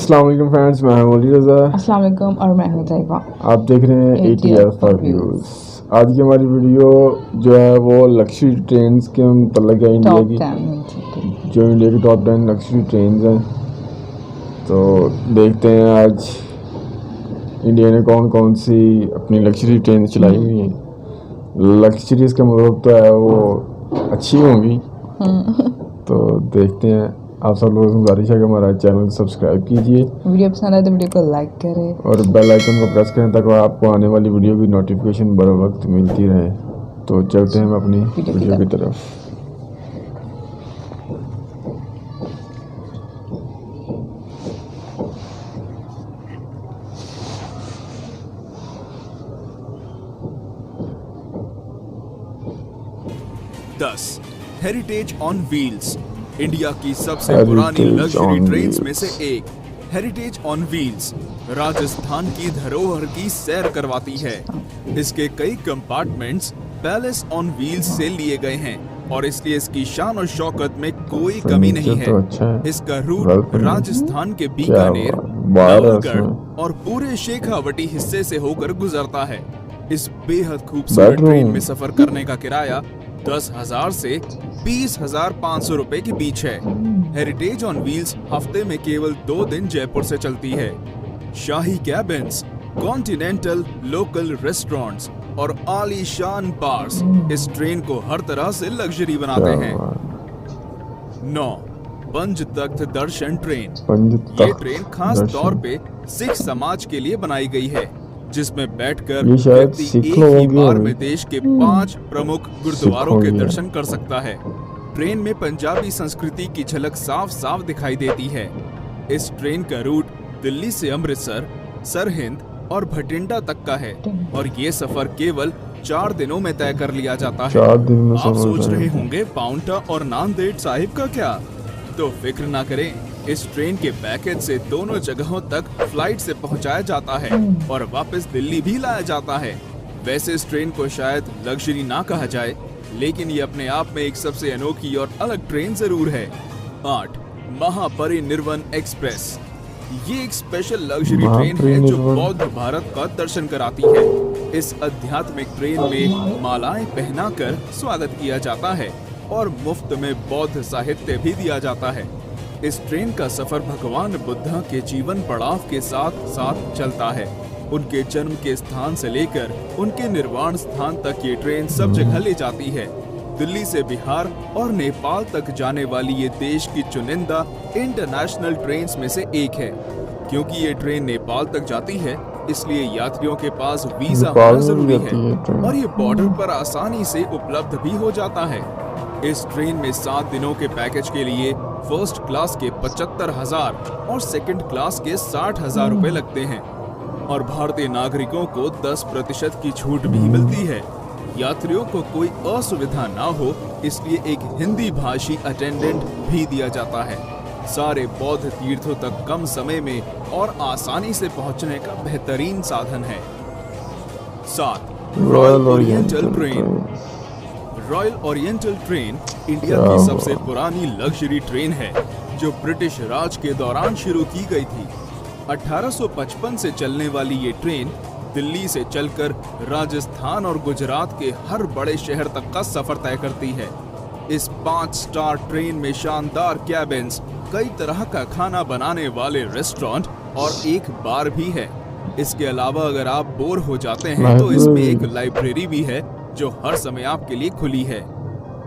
अस्सलाम वालेकुम फ्रेंड्स, मैं हूं वली रज़ा। अस्सलाम वालेकुम और मैं हूं तैयबा। आप देख रहे हैं ATL for व्यूज़। आज की हमारी वीडियो जो है वो लग्जरी ट्रेन्स के मतलब है, इंडिया की जो इंडिया की टॉप 10 लग्जरी ट्रेन्स हैं। तो देखते हैं आज इंडिया ने कौन कौन सी अपनी लग्जरी ट्रेन चलाई हुई हैं। लग्जरी इसका मतलब तो है वो अच्छी होंगी। तो देखते हैं। आप सब लोगों से गुजारिश है कि हमारा चैनल सब्सक्राइब कीजिए, वीडियो पसंद आए तो वीडियो को लाइक करें और बेल आइकन को प्रेस करें ताकि आपको आने वाली वीडियो की नोटिफिकेशन बर वक्त मिलती रहे। तो चलते हैं हम अपनी वीडियो की तरफ। हेरिटेज ऑन व्हील्स इंडिया की सबसे पुरानी लग्जरी ट्रेन्स में से एक। हेरिटेज ऑन व्हील्स राजस्थान की धरोहर की सैर करवाती है। इसके कई कंपार्टमेंट्स पैलेस ऑन व्हील्स से लिए गए हैं और इसलिए इसकी शान और शौकत में कोई कमी नहीं है। इसका रूट राजस्थान के बीकानेर, नवलगढ़ और पूरे शेखावटी हिस्से से होकर गुजरता है। इस बेहद खूबसूरत ट्रेन में सफर करने का किराया 10,000 से 20,500 रुपए के बीच है। हेरिटेज ऑन व्हील्स हफ्ते में केवल 2 दिन जयपुर से चलती है। शाही कैबिन्स, कॉन्टिनेंटल लोकल रेस्टोरेंट्स और आलीशान बार्स इस ट्रेन को हर तरह से लग्जरी बनाते हैं। 9. पंज तख्त दर्शन ट्रेन। ये ट्रेन खास तौर पे सिख समाज के लिए बनाई गई है, जिसमें बैठकर व्यक्ति एक ही बार में देश के 5 प्रमुख गुरुद्वारों के दर्शन कर सकता है। ट्रेन में पंजाबी संस्कृति की झलक साफ साफ दिखाई देती है। इस ट्रेन का रूट दिल्ली से अमृतसर, सरहिंद और भटिंडा तक का है और ये सफर केवल 4 दिनों में तय कर लिया जाता है। आप सोच रहे होंगे पाउंटा और नांदेड़ साहिब का क्या? तो फिक्र ना करें, इस ट्रेन के पैकेज से दोनों जगहों तक फ्लाइट से पहुंचाया जाता है और वापस दिल्ली भी लाया जाता है। वैसे इस ट्रेन को शायद लग्जरी ना कहा जाए, लेकिन ये अपने आप में एक सबसे अनोखी और अलग ट्रेन जरूर है। 8. महापरिनिर्वाण एक्सप्रेस। ये एक स्पेशल लग्जरी ट्रेन है जो बौद्ध भारत का दर्शन कराती है। इस आध्यात्मिक ट्रेन में मालाएं पहनाकर स्वागत किया जाता है और मुफ्त में बौद्ध साहित्य भी दिया जाता है। इस ट्रेन का सफर भगवान बुद्धा के जीवन पड़ाव के साथ साथ चलता है। उनके जन्म के स्थान से लेकर उनके निर्वाण स्थान तक ये ट्रेन सब जगह ले जाती है। दिल्ली से बिहार और नेपाल तक जाने वाली ये देश की चुनिंदा इंटरनेशनल ट्रेन्स में से एक है। क्योंकि ये ट्रेन नेपाल तक जाती है, इसलिए यात्रियों के पास वीजा होना जरूरी है और ये बॉर्डर पर आसानी से उपलब्ध भी हो जाता है। इस ट्रेन में 7 दिनों के पैकेज के लिए फर्स्ट क्लास के 75,000 और सेकंड क्लास के 60,000 रुपए लगते हैं और भारतीय नागरिकों को 10% की छूट भी मिलती है। यात्रियों को कोई असुविधा ना हो, इसलिए एक हिंदी भाषी अटेंडेंट भी दिया जाता है। सारे बौद्ध तीर्थों तक कम समय में और आसानी से पहुंचने का बेहतरीन साधन है। 7. Royal oriental train. Royal oriental train India की सबसे पुरानी लग्जरी ट्रेन है, जो ब्रिटिश राज के दौरान शुरू की गई थी। 1855 से चलने वाली ये ट्रेन दिल्ली से चलकर राजस्थान और गुजरात के हर बड़े शहर तक का सफर तय करती है। इस 5 स्टार ट्रेन में शानदार कैबिन्स, कई तरह का खाना बनाने वाले रेस्टोरेंट और एक बार भी है। इसके अलावा अगर आप बोर हो जाते हैं तो इसमें एक लाइब्रेरी भी है जो हर समय आपके लिए खुली है।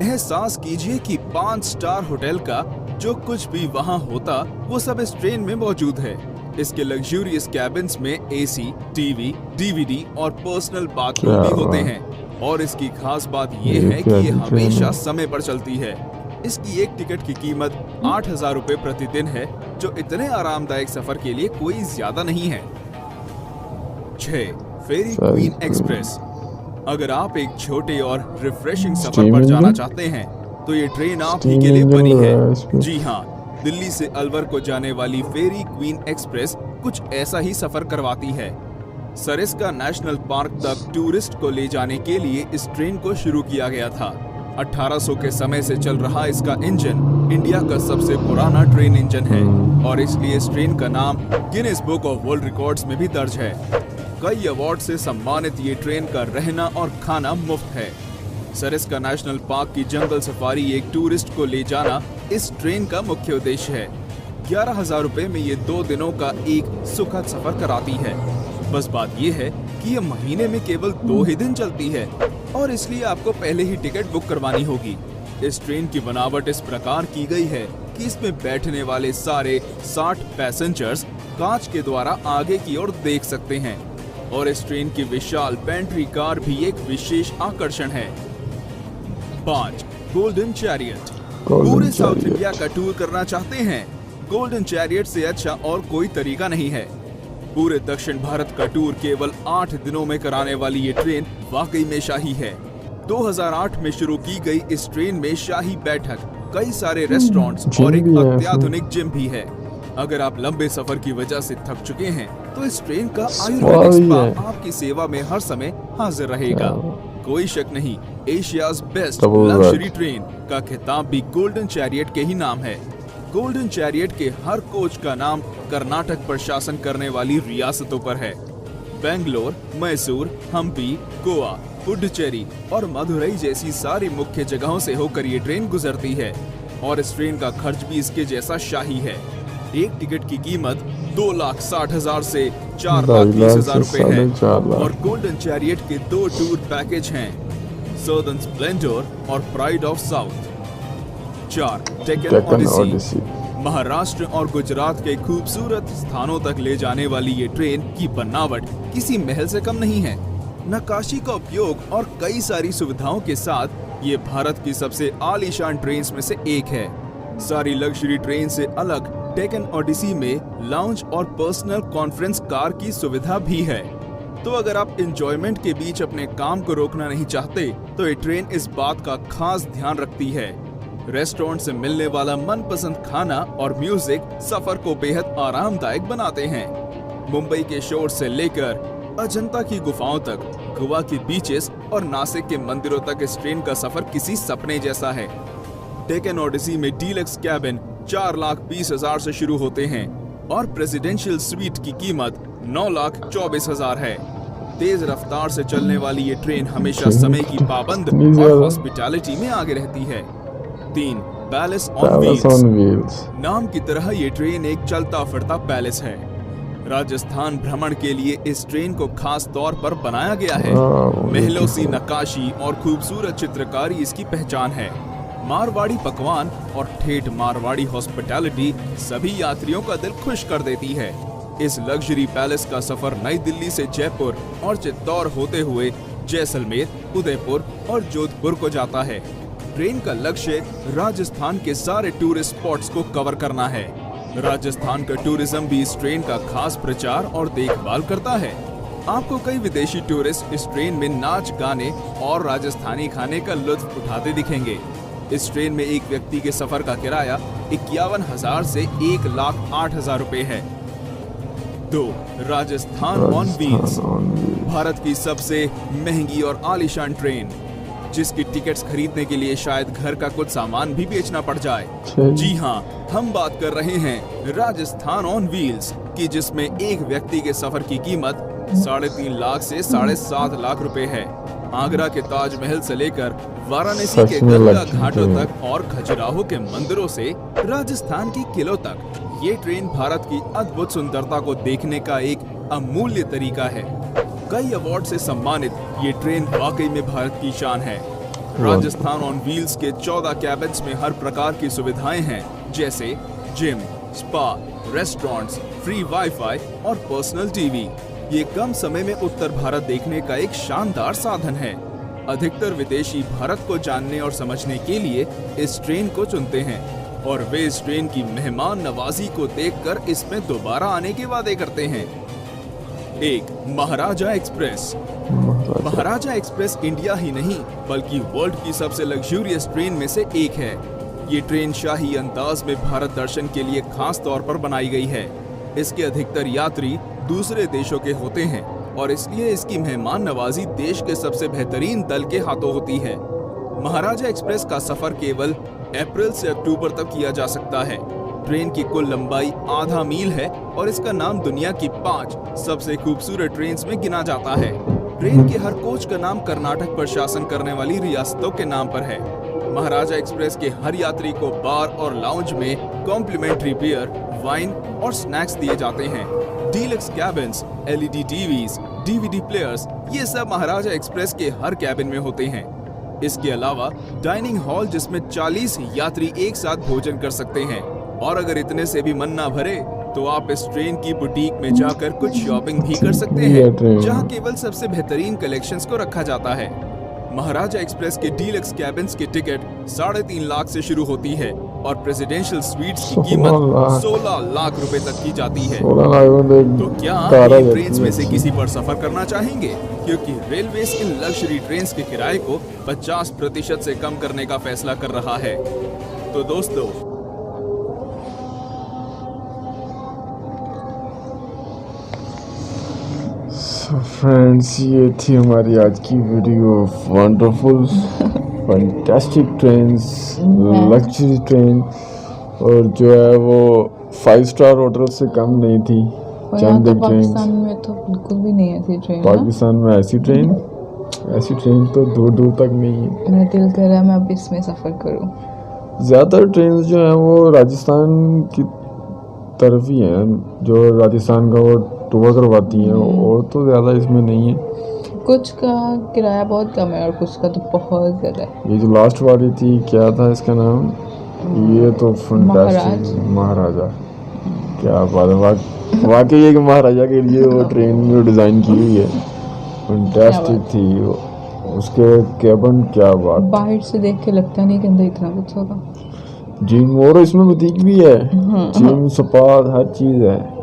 एहसास कीजिए कि 5 स्टार होटल का जो कुछ भी वहाँ होता वो सब इस ट्रेन में मौजूद है। इसके लग्जूरियस कैबिन्स में AC, TV, DVD और पर्सनल बाथरूम भी होते हैं और इसकी खास बात ये है कि ये हमेशा समय पर चलती है। इसकी एक टिकट की कीमत 8,000 रुपए प्रतिदिन है, जो इतने आरामदायक सफर के लिए कोई ज्यादा नहीं है। 6. फेरी क्वीन एक्सप्रेस। अगर आप एक छोटे और रिफ्रेशिंग सफर पर जाना चाहते हैं तो ये ट्रेन आप ही के लिए बनी है। जी हाँ, दिल्ली से अलवर को जाने वाली फेरी क्वीन एक्सप्रेस कुछ ऐसा ही सफर करवाती है। सरिस्का नेशनल पार्क तक टूरिस्ट को ले जाने के लिए इस ट्रेन को शुरू किया गया था। 1800 के समय से चल रहा इसका इंजन इंडिया का सबसे पुराना ट्रेन इंजन है और इसलिए इस ट्रेन का नाम Guinness book of world records में भी दर्ज है। कई अवार्ड से सम्मानित ये ट्रेन का रहना और खाना मुफ्त है। सरिस्का नेशनल पार्क की जंगल सफारी एक टूरिस्ट को ले जाना इस ट्रेन का मुख्य उद्देश्य है। 11,000 रुपए में ये 2 दिनों का एक सुखद सफर कराती है। बस बात ये है कि ये महीने में केवल 2 ही दिन चलती है और इसलिए आपको पहले ही टिकट बुक करवानी होगी। इस ट्रेन की बनावट इस प्रकार की गई है कि इसमें बैठने वाले सारे 60 पैसेंजर्स कांच के द्वारा आगे की ओर देख सकते हैं और इस ट्रेन की विशाल पेंट्री कार भी एक विशेष आकर्षण है। 5. Golden chariot. पूरे साउथ इंडिया का टूर करना चाहते हैं? गोल्डन चैरियट से अच्छा और कोई तरीका नहीं है। पूरे दक्षिण भारत का टूर केवल 8 दिनों में कराने वाली ये ट्रेन वाकई में शाही है। 2008 में शुरू की गई इस ट्रेन में शाही बैठक, कई सारे रेस्टोरेंट्स और एक अत्याधुनिक जिम भी है। अगर आप लंबे सफर की वजह से थक चुके हैं तो इस ट्रेन का आयुर्वेदिक स्पा आपकी सेवा में हर समय हाजिर रहेगा। कोई शक नहीं, एशियाज बेस्ट लग्जरी ट्रेन का खिताब भी गोल्डन चैरियट के ही नाम है। गोल्डन चैरियट के हर कोच का नाम कर्नाटक पर शासन करने वाली रियासतों पर है। बेंगलोर, मैसूर, हम्पी, गोवा, पुडुचेरी और मदुरई जैसी सारी मुख्य जगहों से होकर ये ट्रेन गुजरती है और इस ट्रेन का खर्च भी इसके जैसा शाही है। एक टिकट की कीमत 2,60,000 से 4,30,000 रुपए है और गोल्डन चैरियट के 2 टूर पैकेज हैं, सदर्न स्प्लेंडर और pride of south. 4. Deccan odyssey. Maharashtra और गुजरात के खूबसूरत स्थानों तक ले जाने वाली ये ट्रेन की बनावट किसी महल से कम नहीं है। नक्काशी का उपयोग और कई सारी सुविधाओं के साथ ये भारत की सबसे आलीशान ट्रेन में से एक है। सारी लग्जरी ट्रेन से अलग डेक्कन ओडिसी में लाउंज और पर्सनल कॉन्फ्रेंस कार की सुविधा भी है। तो अगर आप एंजॉयमेंट के बीच अपने काम को रोकना नहीं चाहते तो ये ट्रेन इस बात का खास ध्यान रखती है। रेस्टोरेंट से मिलने वाला मनपसंद खाना और म्यूजिक सफर को बेहद आरामदायक बनाते हैं। मुंबई के शोर से लेकर अजंता की गुफाओं तक, गोवा के बीचेस और नासिक के मंदिरों तक इस ट्रेन का सफर किसी सपने जैसा है। डेक्कन ओडिसी में डीलक्स कैबिन 4,20,000 से शुरू होते हैं और प्रेसिडेंशियल स्वीट की कीमत 9,24,000 है। तेज रफ्तार से चलने वाली ये ट्रेन हमेशा समय की पाबंद और हॉस्पिटैलिटी में आगे रहती है। 3. Palace on wheels. नाम की तरह ये ट्रेन एक चलता फिरता पैलेस है। राजस्थान भ्रमण के लिए इस ट्रेन को खास तौर पर बनाया गया है। महलों सी नक्काशी और खूबसूरत चित्रकारी इसकी पहचान है। मारवाड़ी पकवान और ठेठ मारवाड़ी हॉस्पिटैलिटी सभी यात्रियों का दिल खुश कर देती है। इस लग्जरी पैलेस का सफर नई दिल्ली से जयपुर और चित्तौड़ होते हुए जैसलमेर, उदयपुर और जोधपुर को जाता है। ट्रेन का लक्ष्य राजस्थान के सारे टूरिस्ट स्पॉट्स को कवर करना है। राजस्थान का टूरिज्म भी इस ट्रेन का खास प्रचार और देखभाल करता है। आपको कई विदेशी टूरिस्ट इस ट्रेन में नाच गाने और राजस्थानी खाने का लुत्फ उठाते दिखेंगे। इस ट्रेन में एक व्यक्ति के सफर का किराया 51,000 से 1,08,000 रुपए है। 2. Rajasthan on wheels. भारत की सबसे महंगी और आलीशान ट्रेन, जिसकी टिकट्स खरीदने के लिए शायद घर का कुछ सामान भी बेचना पड़ जाए। जी हाँ, हम बात कर रहे हैं राजस्थान ऑन व्हील्स की, जिसमें एक व्यक्ति के सफर की कीमत 3.5 लाख से 7.5 लाख रुपए है। आगरा के ताजमहल से लेकर वाराणसी के गंगा घाटों तक और खजुराहो के मंदिरों से राजस्थान के किलों तक ये ट्रेन भारत की अद्भुत सुंदरता को देखने का एक अमूल्य तरीका है। कई अवार्ड से सम्मानित ये ट्रेन वाकई में भारत की शान है। राजस्थान ऑन व्हील्स के 14 कैबिन्स में हर प्रकार की सुविधाएं हैं, जैसे gym, spa, restaurants, free wifi और पर्सनल टीवी। ये कम समय में उत्तर भारत देखने का एक शानदार साधन है। अधिकतर विदेशी भारत को जानने और समझने के लिए इस ट्रेन को चुनते हैं और वे इस ट्रेन की मेहमान नवाजी को देखकर इसमें दोबारा आने के वादे करते हैं। 1. महाराजा एक्सप्रेस। महाराजा एक्सप्रेस इंडिया ही नहीं बल्कि वर्ल्ड की सबसे लग्जूरियस ट्रेन में से एक है। ये ट्रेन शाही अंदाज में भारत दर्शन के लिए खास तौर पर बनाई गई है। इसके अधिकतर यात्री दूसरे देशों के होते हैं और इसलिए इसकी मेहमान नवाजी देश के सबसे बेहतरीन दल के हाथों होती है। महाराजा एक्सप्रेस का सफर केवल अप्रैल से अक्टूबर तक किया जा सकता है। ट्रेन की कुल लंबाई आधा मील है और इसका नाम दुनिया की 5 सबसे खूबसूरत ट्रेन में गिना जाता है। ट्रेन के हर कोच का नाम कर्नाटक पर शासन करने वाली रियासतों के नाम पर है। महाराजा एक्सप्रेस के हर यात्री को बार और लाउंज में कॉम्प्लीमेंट्री बियर, वाइन और स्नैक्स दिए जाते हैं। Deluxe cabins, LED TVs, DVD players, ये सब महाराजा एक्सप्रेस के हर कैबिन में होते हैं। इसके अलावा डाइनिंग हॉल जिसमें 40 यात्री एक साथ भोजन कर सकते हैं। और अगर इतने से भी मन ना भरे तो आप इस ट्रेन की बुटीक में जाकर कुछ शॉपिंग भी कर सकते हैं, जहां केवल सबसे बेहतरीन कलेक्शंस को रखा जाता है। महाराजा एक्सप्रेस के डीलक्स कैबिन्स की टिकट 3.5 लाख से शुरू होती है और प्रेसिडेंशियल स्वीट्स की कीमत 16 लाख रुपए तक की जाती है। तो क्या आप इन ट्रेन में से किसी पर सफर करना चाहेंगे? क्योंकि रेलवेज इन लग्जरी ट्रेन के किराए को 50% से कम करने का फैसला कर रहा है। तो दोस्तों, फ्रेंड्स, ये थी हमारी आज की video. Wonderful fantastic trains, luxury train, और जो है वो 5 स्टार होटल से कम नहीं थी। तो पाकिस्तान में तो बिल्कुल भी नहीं ऐसी ट्रेन। पाकिस्तान में ऐसी ट्रेन तो दूर दूर तक नहीं है। मेरा दिल कर रहा है मैं अब इसमें सफ़र करूं। ज़्यादातर ट्रेन जो है वो राजस्थान की तरफ ही हैं, जो राजस्थान का वो टूर करवाती हैं, और तो ज़्यादा इसमें नहीं है। कुछ का किराया बहुत कम है और कुछ का तो बहुत ज़्यादा है। ये जो लास्ट वाली थी, क्या था इसका नाम? ये तो फैंटास्टिक महाराजा, क्या बात है। वाकई एक महाराजा के लिए वो ट्रेन जो डिज़ाइन की हुई है, फैंटास्टिक थी। उसके केबिन, क्या बात, बाहर से देख के लगता नहीं कि अंदर इतना कुछ होगा। जिम और इसमें बुटीक भी है, जिम, स्पा, हर चीज़ है,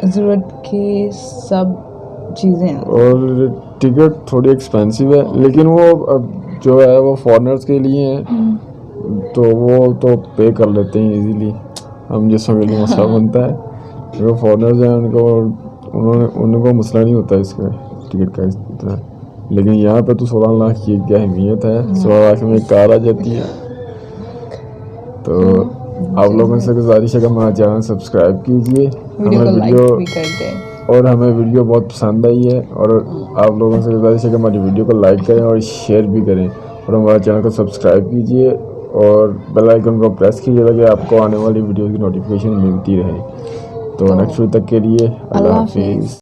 ज़रूरत की सब चीज़ें हैं। और टिकट थोड़ी एक्सपेंसिव है, लेकिन वो अब जो है वो फॉरेनर्स के लिए है, तो वो तो पे कर लेते हैं इजीली। हम जैसा के लिए मसला बनता है, जो फॉरेनर्स हैं उनको मसला नहीं होता इसका टिकट का इतना। लेकिन यहाँ पे तो 16 लाख की क्या अहमियत है। 16 लाख में एक कार आ जाती है। तो आप लोगों से गुजारिश है कि हमारा चैनल सब्सक्राइब कीजिए, हमें वीडियो बहुत पसंद आई है, और आप लोगों से गुजारिश है कि हमारी वीडियो को लाइक करें और शेयर भी करें, और हमारे चैनल को सब्सक्राइब कीजिए और बेल आइकन को प्रेस कीजिए ताकि आपको आने वाली वीडियो की नोटिफिकेशन मिलती रहे। तो नेक्स्ट वीडियो तक के लिए अल्लाह हाफिज़।